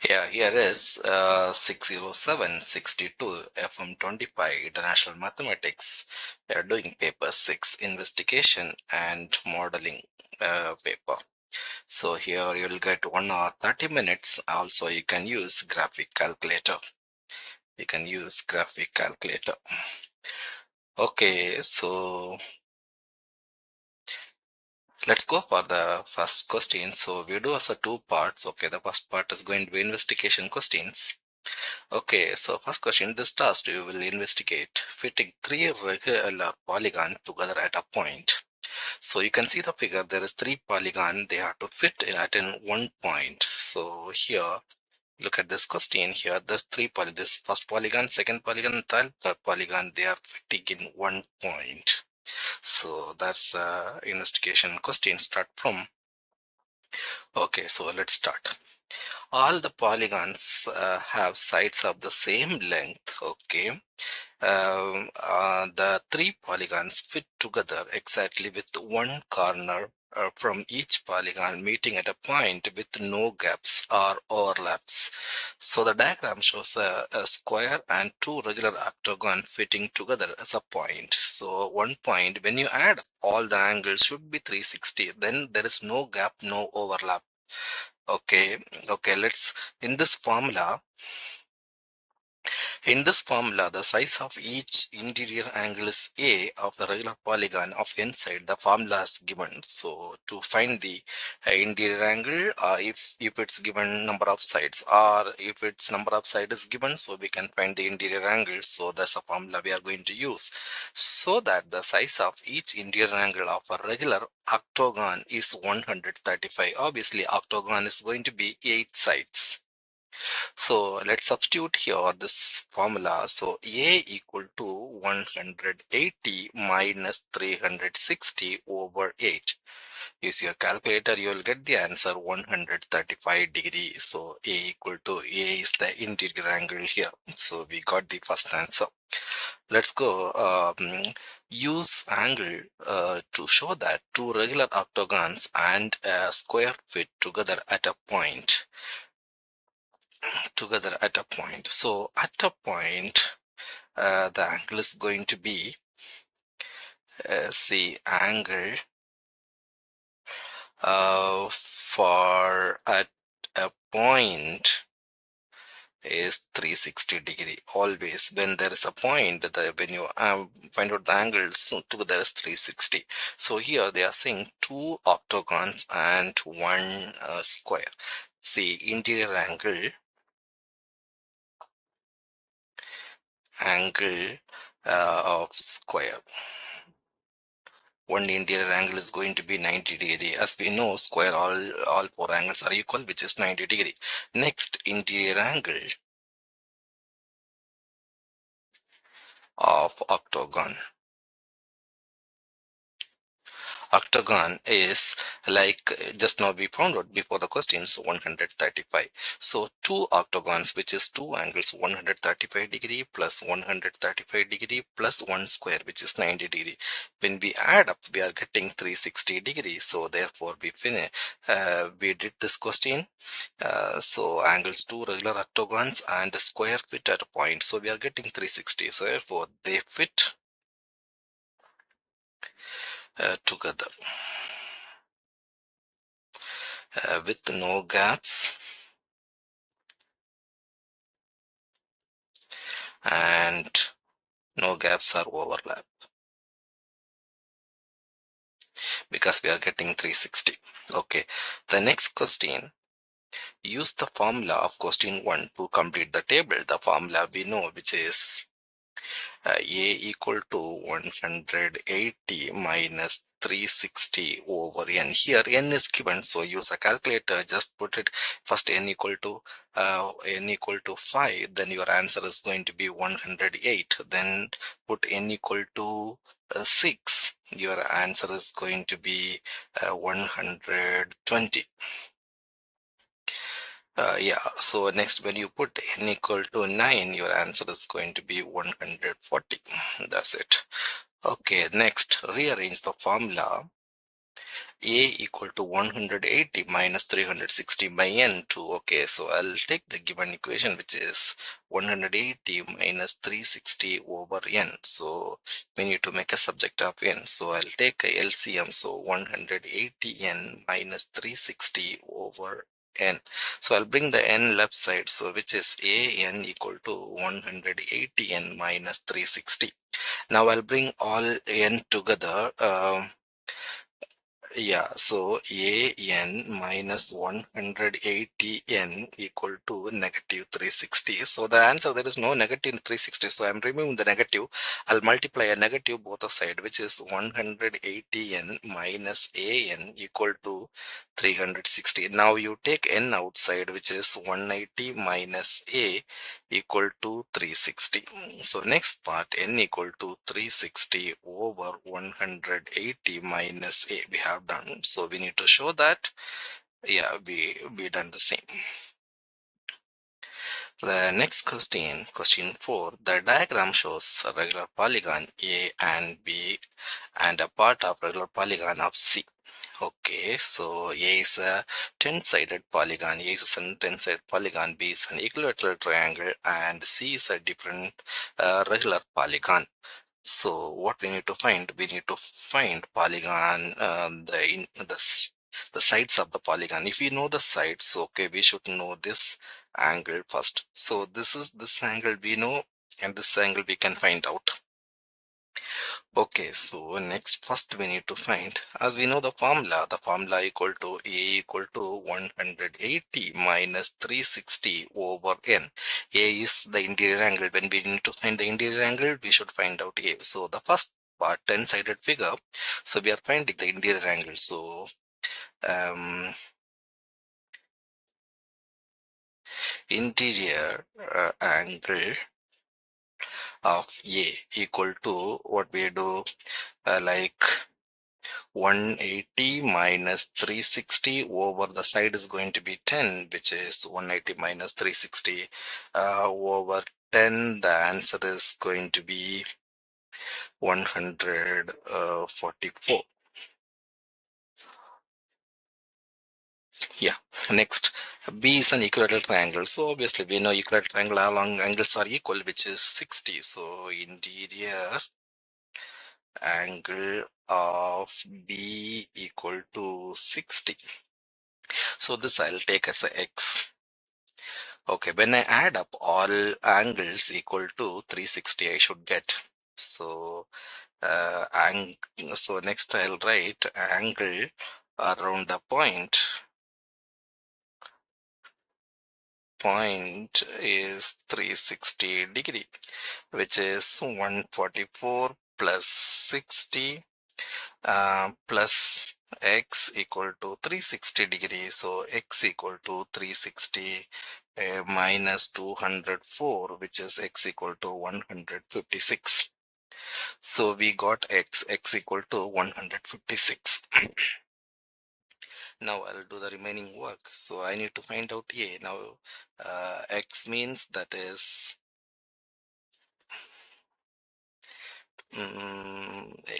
Yeah, here is 60762 FM25 International Mathematics. We are doing paper 6 investigation and modeling paper. So here you will get 1 hour 30 minutes. Also you can use graphic calculator. Okay, so let's go for the first question. So we do as a two parts. Okay, the first part is going to be investigation questions. Okay, so first question, this task you will investigate fitting three regular polygons together at a point. So you can see the figure, there is three polygons, they have to fit in one point. So here, look at this question here, there's three polygons, this first polygon, second polygon, third polygon, they are fitting in one point. So that's investigation question start from. Okay, so let's start. All the polygons have sides of the same length. Okay, the three polygons fit together exactly with one corner from each polygon meeting at a point with no gaps or overlaps. So the diagram shows a square and two regular octagons fitting together as a point. So one point, when you add all the angles, should be 360. Then there is no gap, no overlap. Okay, let's, in this formula, the size of each interior angle is A of the regular polygon of inside. The formula is given. So to find the interior angle, if it's given number of sides, or if its number of sides is given, so we can find the interior angle. So that's a formula we are going to use. So that the size of each interior angle of a regular octagon is 135. Obviously, octagon is going to be 8 sides. So let's substitute here this formula. So A equal to 180 minus 360 over 8. Use your calculator, you will get the answer 135 degrees. So A equal to A is the interior angle here. So we got the first answer. Let's go. Use angle to show that two regular octagons and a square fit together at a point. So at a point, the angle is going to be angle for at a point is 360 degree. Always when there is a point, when you find out the angles together is 360. So here they are saying two octagons and one square. See, interior angle of square, one interior angle is going to be 90 degree. As we know, square, all four angles are equal, which is 90 degree. Next, interior angle of octagon. Octagon is like just now we found out before the questions 135. So two octagons, which is two angles, 135 degree plus 135 degree plus one square, which is 90 degree. When we add up, we are getting 360 degree. So therefore we did this question. So angles, two regular octagons and a square fit at a point. So we are getting 360. So therefore they fit together with no gaps and no gaps or overlap, because we are getting 360. Okay, the next question, use the formula of question 1 to complete the table. The formula we know, which is A equal to 180 minus 360 over n. Here n is given, so use a calculator, just put it first n equal to 5, then your answer is going to be 108. Then put n equal to 6, your answer is going to be 120. Yeah, so next, when you put n equal to 9, your answer is going to be 140. That's it. Okay, next, rearrange the formula A equal to 180 minus 360 by n2. Okay, so I'll take the given equation, which is 180 minus 360 over n. So we need to make a subject of n. So I'll take a LCM. So 180 n minus 360 over n. So I'll bring the n left side. So which is a n equal to 180 n minus 360. Now I'll bring all n together. Yeah, so an minus 180n equal to negative 360. So the answer, there is no negative in 360. So I'm removing the negative. I'll multiply a negative both the side, which is 180n minus an equal to 360. Now you take n outside, which is 180 minus a equal to 360. So next part, n equal to 360 over 180 minus a, we have done. So we need to show that, yeah, we done the same. The next question, question 4. The diagram shows a regular polygon A and B and a part of regular polygon of C. Okay, so A is a 10-sided polygon, A is a 10-sided polygon, B is an equilateral triangle, and C is a different regular polygon. So what we need to find? We need to find polygon, the sides of the polygon. If we know the sides, okay, we should know this angle first. So this angle we know, and this angle we can find out. Okay, so next first we need to find, as we know the formula equal to A equal to 180 minus 360 over n. A is the interior angle. When we need to find the interior angle, we should find out A. So the first part, 10-sided figure, so we are finding the interior angle. So interior angle of A equal to, what we do, like 180 minus 360 over the side is going to be 10, which is 180 minus 360 over 10. The answer is going to be 144. Yeah, next, B is an equilateral triangle. So obviously we know equilateral triangle along angles are equal, which is 60. So interior angle of B equal to 60. So this I'll take as a X. Okay, when I add up all angles equal to 360, I should get. So, so next I'll write angle around the point. Point is 360 degree, which is 144 plus 60 plus x equal to 360 degrees. So x equal to 360 minus 204, which is x equal to 156. So we got x equal to 156. Now I'll do the remaining work. So I need to find out A. Now x means that is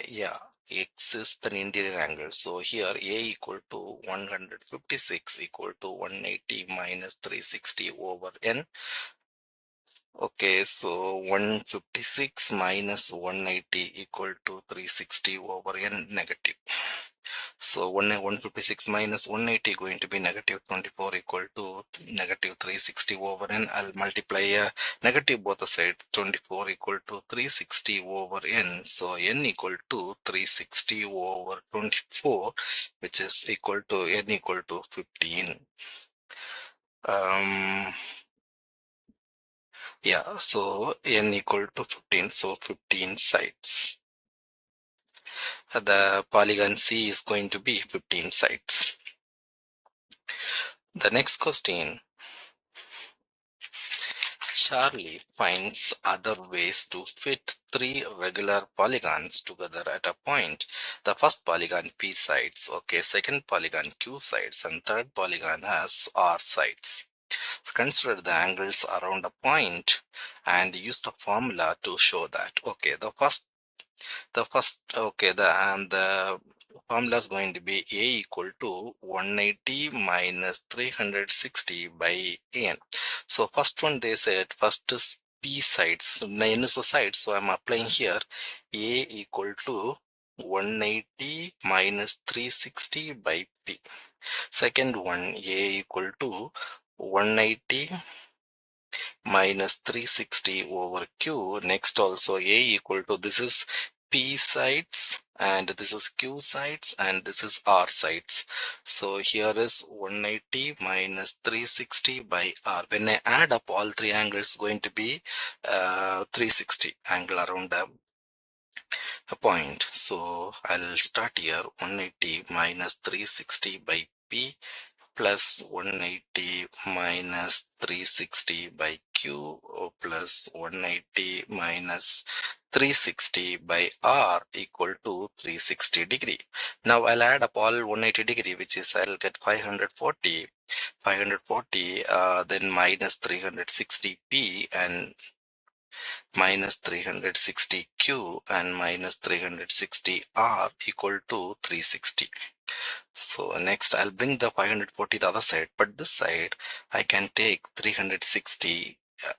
yeah, x is the interior angle. So here A equal to 156 equal to 180 minus 360 over n. Okay, so 156 minus 180 equal to 360 over n, negative. So 156 minus 180 going to be negative 24 equal to negative 360 over n. I'll multiply a negative both the side. 24 equal to 360 over n. So n equal to 360 over 24, which is equal to n equal to 15. Yeah, so n equal to 15, so 15 sides. The polygon C is going to be 15 sides. The next question, Charlie finds other ways to fit three regular polygons together at a point. The first polygon P sides, okay, second polygon Q sides, and third polygon has R sides. So consider the angles around a point and use the formula to show that. Okay, the first, okay, the formula is going to be A equal to 180 minus 360 by N. So first one they said first is P sides. So N is the side. So I'm applying here A equal to 180 minus 360 by P. Second one A equal to 180 minus 360 over Q. Next also A equal to, this is P sides and this is Q sides and this is R sides. So here is 180 minus 360 by R. When I add up all three angles, going to be 360 angle around a point. So I'll start here 180 minus 360 by P plus 180 minus 360 by Q plus 180 minus 360 by R equal to 360 degree. Now I'll add up all 180 degree, which is I'll get 540, then minus 360 P and minus 360 Q and minus 360 R equal to 360. So next I'll bring the 540 the other side, but this side I can take 360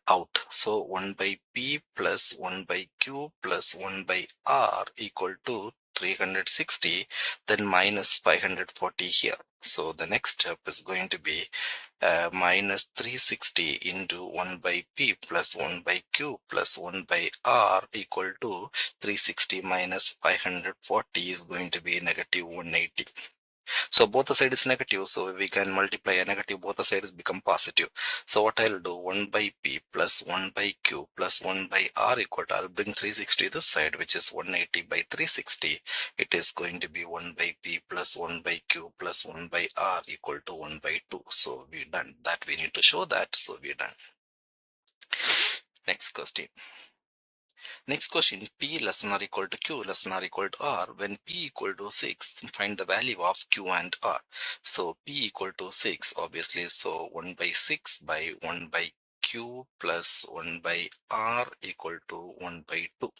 out. So 1 by P plus 1 by Q plus 1 by R equal to 360, then minus 540 here. So the next step is going to be minus 360 into 1 by P plus 1 by Q plus 1 by R equal to 360 minus 540 is going to be negative 180. So both the side is negative, so we can multiply a negative, both the sides become positive. So what I'll do, 1 by P plus 1 by Q plus 1 by R equal to, I'll bring 360 this side, which is 180 by 360. It is going to be 1 by P plus 1 by Q plus 1 by R equal to 1 by 2. So we're done. That we need to show that, so we're done. Next question. Next question, P less than or equal to Q less than or equal to R. When P equal to 6, find the value of Q and R. So P equal to 6, obviously, so 1 by 6 by 1 by Q plus 1 by R equal to 1 by 2.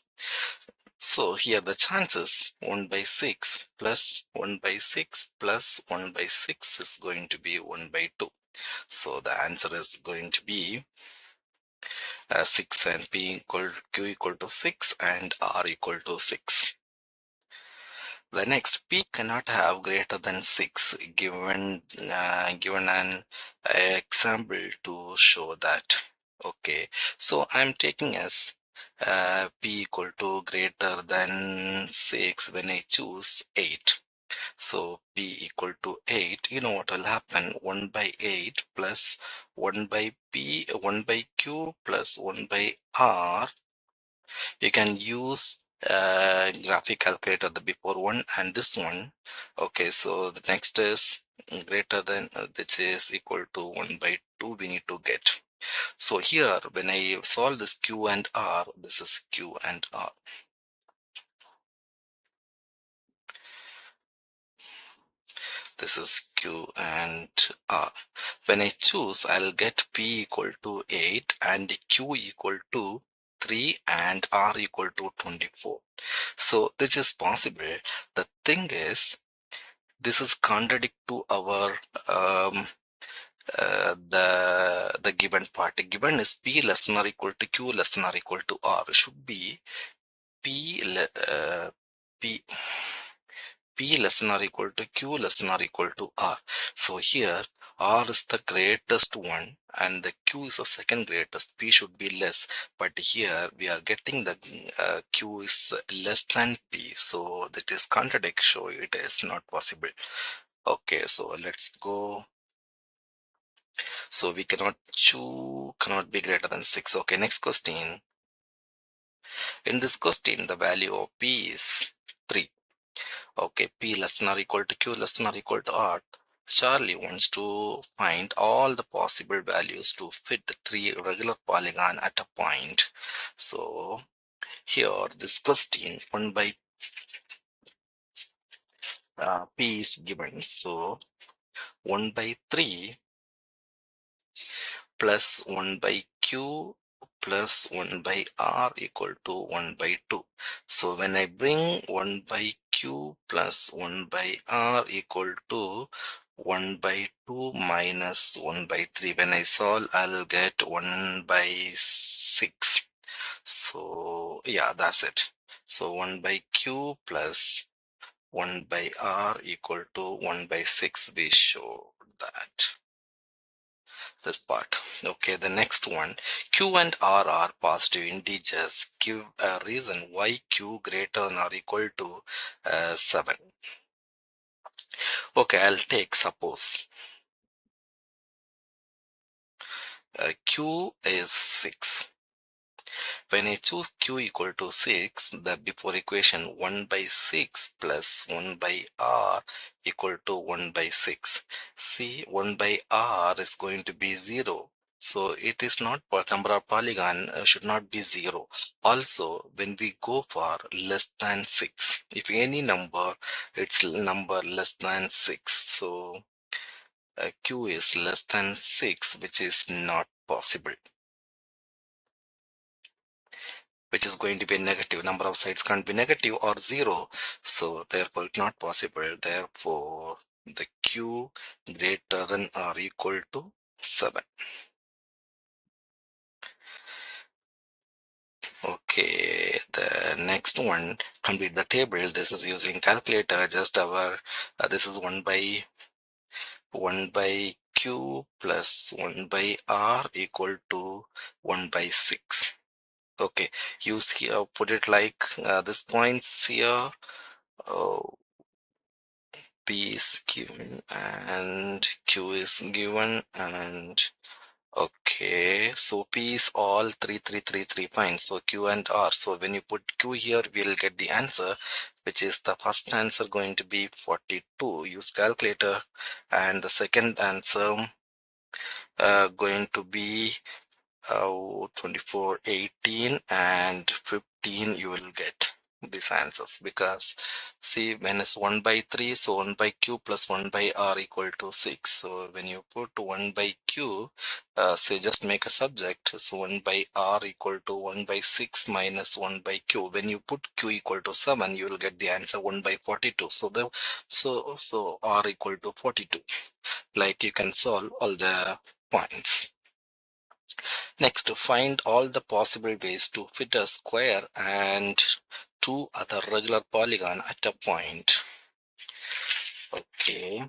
So here the chances 1 by 6 plus 1 by 6 plus 1 by 6 is going to be 1 by 2. So the answer is going to be 6 and Q equal to 6 and R equal to 6. The next, P cannot have greater than 6. Given an example to show that. Okay, so I'm taking as P equal to greater than 6 when I choose 8. So P equal to 8, you know what will happen, 1 by 8 plus 1 by P, 1 by Q plus 1 by R. You can use graphic calculator, the before one and this one. Okay, so the next is greater than, which is equal to 1 by 2 we need to get. So here when I solve this Q and R, this is Q and R. This is Q and R. When I choose, I'll get P equal to 8 and Q equal to 3 and R equal to 24. So this is possible. The thing is, this is contradict to our the given part. The given is P less than or equal to Q less than or equal to R. Should be P P less than or equal to Q less than or equal to R. So here R is the greatest one and the Q is the second greatest. P should be less, but here we are getting the Q is less than P. So that is contradict, so it is not possible. Okay, so let's go. So we cannot be greater than 6. Okay, next question. In this question, the value of P is 3. Okay, P less than or equal to Q less than or equal to R. Charlie wants to find all the possible values to fit the 3 regular polygon at a point. So here this question 1 by P is given. So 1 by 3 plus 1 by Q plus 1 by r equal to 1 by 2. So when I bring 1 by q plus 1 by r equal to 1 by 2 minus 1 by 3, when I solve, I'll get 1 by 6. So yeah, that's it. So 1 by q plus 1 by r equal to 1 by 6. We show that this part. Okay, the next one, q and r are positive integers. Give a reason why q greater than or equal to 7. Okay, I'll take suppose q is 6. When I choose q equal to 6, the before equation 1 by 6 plus 1 by r equal to 1 by 6. See, 1 by r is going to be 0. So it is not, number of polygon should not be 0. Also, when we go for less than 6, if any number, it's number less than 6. So q is less than 6, which is not possible, which is going to be a negative. Number of sides can't be negative or 0, so therefore it's not possible. Therefore the q greater than or equal to 7. Okay, the next one, complete the table. This is using calculator. Just our this is 1 by q plus 1 by r equal to 1 by 6. Okay, use here, put it like this points here. Oh, P is given and Q is given, and okay, so P is all 3 points, so Q and R. So when you put Q here, we'll get the answer, which is the first answer going to be 42. Use calculator, and the second answer going to be 24, 18 and 15. You will get these answers, because see, when it's 1 by 3, so 1 by q plus 1 by r equal to 6. So when you put 1 by q, say just make a subject, so 1 by r equal to 1 by 6 minus 1 by q. When you put q equal to 7, you will get the answer 1 by 42. So so r equal to 42. Like, you can solve all the points. Next, to find all the possible ways to fit a square and two other regular polygon at a point. Okay,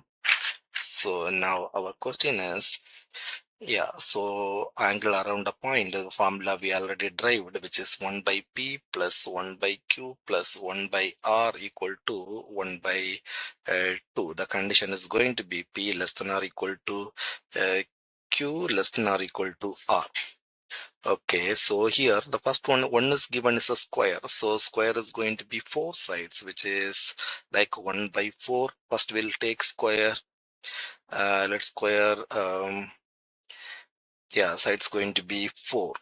so now our question is, yeah, so angle around a point, the formula we already derived, which is 1 by p plus 1 by q plus 1 by r equal to 1 by 2. The condition is going to be p less than or equal to q less than or equal to r. Okay, so here the first one is given is a square. So square is going to be 4 sides, which is like 1 by 4. First we'll take square. Let's square. Yeah, side's going to be 4.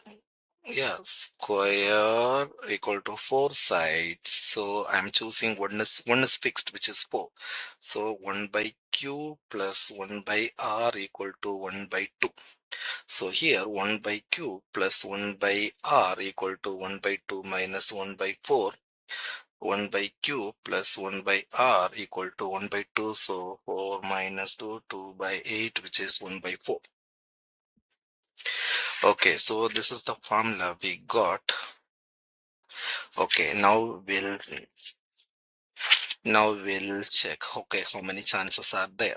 Yeah, square equal to 4 sides. So I'm choosing one is fixed, which is 4. So 1 by q plus 1 by r equal to 1 by 2. So here 1 by q plus 1 by r equal to 1 by 2 minus 1 by 4. 1 by q plus 1 by r equal to 1 by 2. So 4 minus 2, 2 by 8, which is 1 by 4. Okay, so this is the formula we got. Okay, now we'll check, okay, how many chances are there.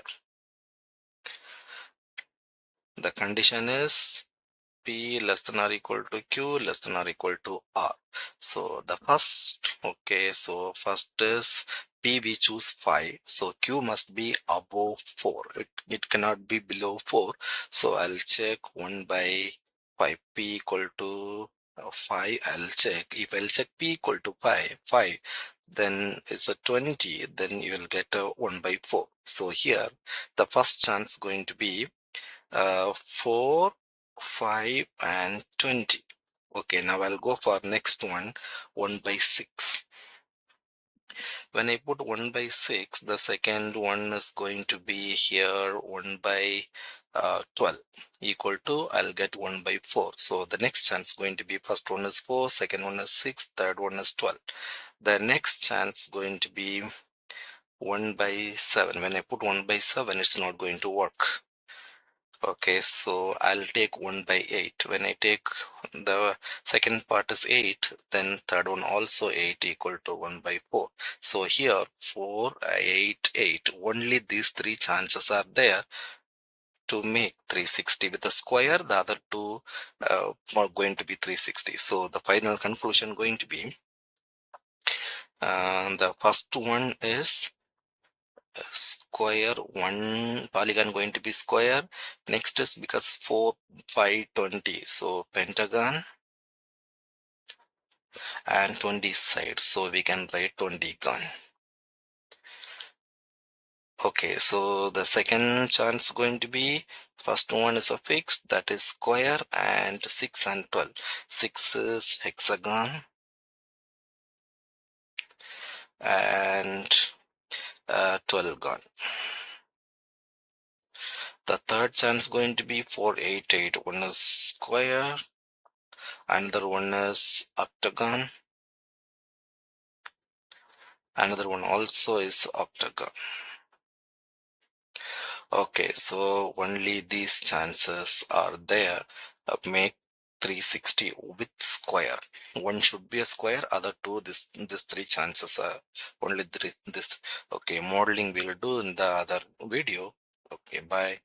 The condition is p less than or equal to q less than or equal to r. So the first, okay, so first is p, we choose 5, so q must be above 4. It cannot be below 4. So I'll check 1 by 5, p equal to 5. I'll check p equal to 5, then it's a 20, then you will get a 1 by 4. So here the first chance going to be 4, 5 and 20. Okay, now I'll go for next one, 1 by 6. When I put 1 by 6, the second one is going to be here 1 by 12 equal to, I'll get 1 by 4. So the next chance going to be, first one is 4, second one is 6, third one is 12. The next chance going to be 1 by 7. When I put 1 by 7, it's not going to work. Okay, so I'll take 1 by 8. When I take the second part is 8, then third one also 8 equal to 1 by 4. So here 4, 8, 8. Only these three chances are there to make 360 with a square. The other two are going to be 360. So the final conclusion going to be the first one is square, one polygon going to be square. Next is because 4, 5, 20, so pentagon and 20 side, so we can write 20 gon. Okay, so the second chance going to be, first one is a fixed, that is square, and 6 and 12. 6 is hexagon and 12 gon. The third chance going to be 4, 8, 8. One is square, another one is octagon, another one also is octagon. Okay, so only these chances are there. Make 360 with square. One should be a square, other two, this three chances are only this. Okay, modeling we'll do in the other video. Okay, bye.